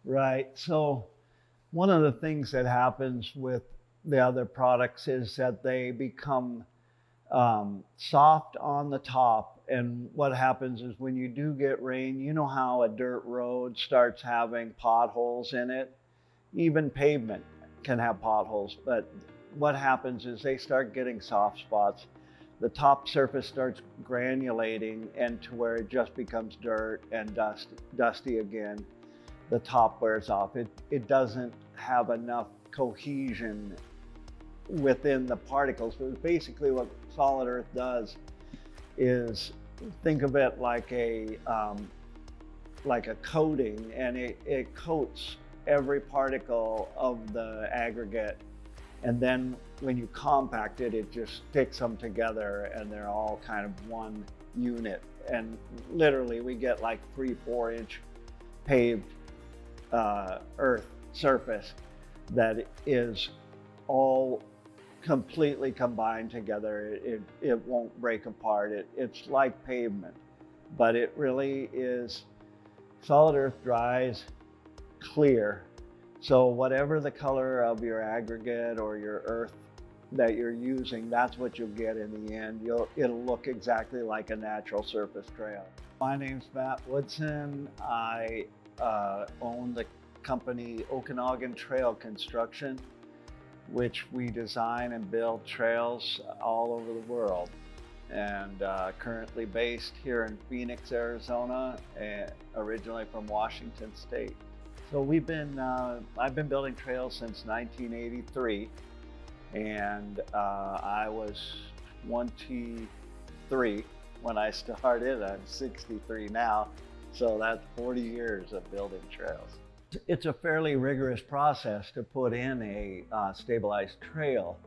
Right. So one of the things that happens with the other products is that they become soft on the top. And what happens is when you do get rain, you know how a dirt road starts having potholes in it? Even pavement can have potholes, but what happens is they start getting soft spots. The top surface starts granulating and to where it just becomes dirt and dusty again. The top wears off. It doesn't have enough cohesion within the particles. But basically what SolidEarth does is, think of it like a coating, and it coats every particle of the aggregate, and then when you compact it, it just sticks them together and they're all kind of one unit. And literally we get like 3-4 inch paved earth surface that is all completely combined together. It won't break apart. It's like pavement, but it really is. SolidEarth dries clear. So whatever the color of your aggregate or your earth that you're using, that's what you'll get in the end. It'll look exactly like a natural surface trail. My name's Matt Woodson. I own the company Okanogan Construction, which we design and build trails all over the world, and currently based here in Phoenix, Arizona, and originally from Washington State. So I've been building trails since 1983, and I was 23 when I started. I'm 63 now, so that's 40 years of building trails. It's a fairly rigorous process to put in a stabilized trail.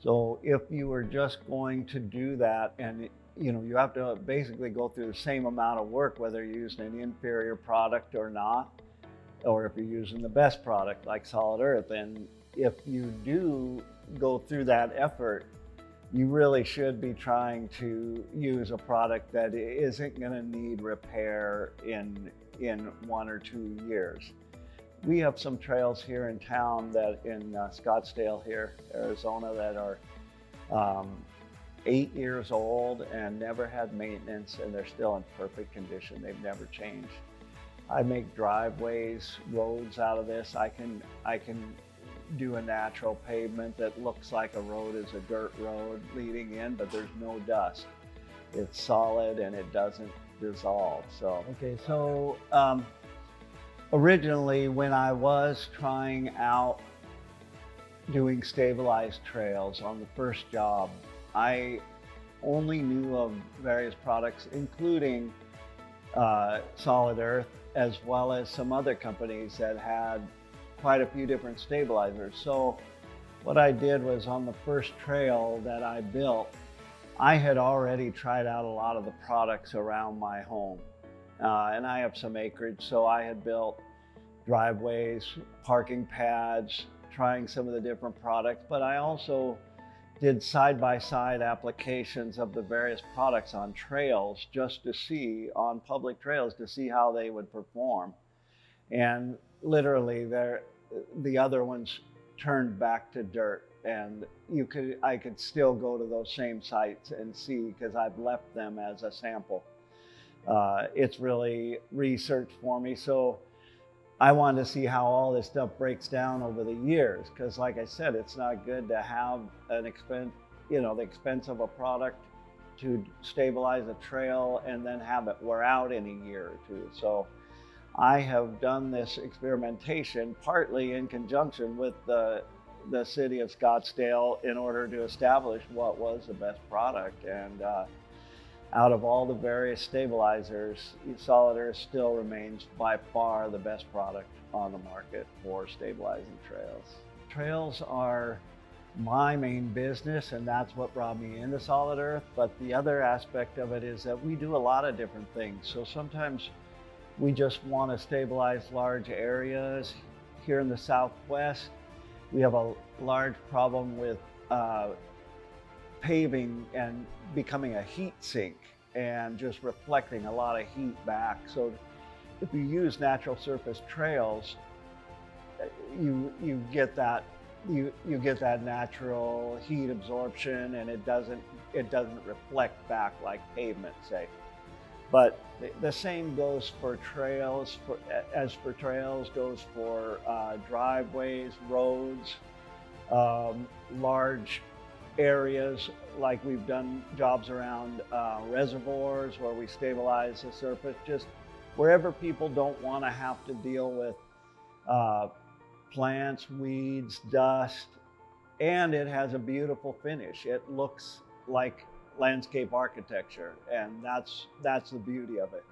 So if you were just going to do that, and you have to basically go through the same amount of work whether you're using an inferior product or not, or if you're using the best product like SolidEarth. And if you do go through that effort, you really should be trying to use a product that isn't going to need repair in 1 or 2 years. We have some trails here in town that in Scottsdale here, Arizona, that are 8 years old and never had maintenance, and they're still in perfect condition. They've never changed. I make driveways, roads out of this. I can do a natural pavement that looks like a road is a dirt road leading in, but there's no dust. It's solid and it doesn't dissolve. So, okay, so originally when I was trying out doing stabilized trails on the first job, I only knew of various products, including SolidEarth, as well as some other companies that had quite a few different stabilizers. So what I did was, on the first trail that I built, I had already tried out a lot of the products around my home. And I have some acreage, so I had built driveways, parking pads, trying some of the different products, but I also did side-by-side applications of the various products on trails, just to see, on public trails, to see how they would perform. And literally the other ones turned back to dirt, and I could still go to those same sites and see, because I've left them as a sample. It's really research for me. So I wanted to see how all this stuff breaks down over the years, because like I said, it's not good to have the expense of a product to stabilize a trail and then have it wear out in a year or two. So I have done this experimentation partly in conjunction with the city of Scottsdale in order to establish what was the best product. And out of all the various stabilizers, SolidEarth still remains by far the best product on the market for stabilizing trails. Trails are my main business, and that's what brought me into SolidEarth. But the other aspect of it is that we do a lot of different things. So sometimes we just want to stabilize large areas. Here in the Southwest, we have a large problem with paving and becoming a heat sink and just reflecting a lot of heat back. So if you use natural surface trails, you get that you get that natural heat absorption, and it doesn't reflect back like pavement, say. But the same goes for trails, goes for driveways, roads, large areas, like we've done jobs around reservoirs where we stabilize the surface, just wherever people don't want to have to deal with plants, weeds, dust, and it has a beautiful finish. It looks like landscape architecture, and that's the beauty of it.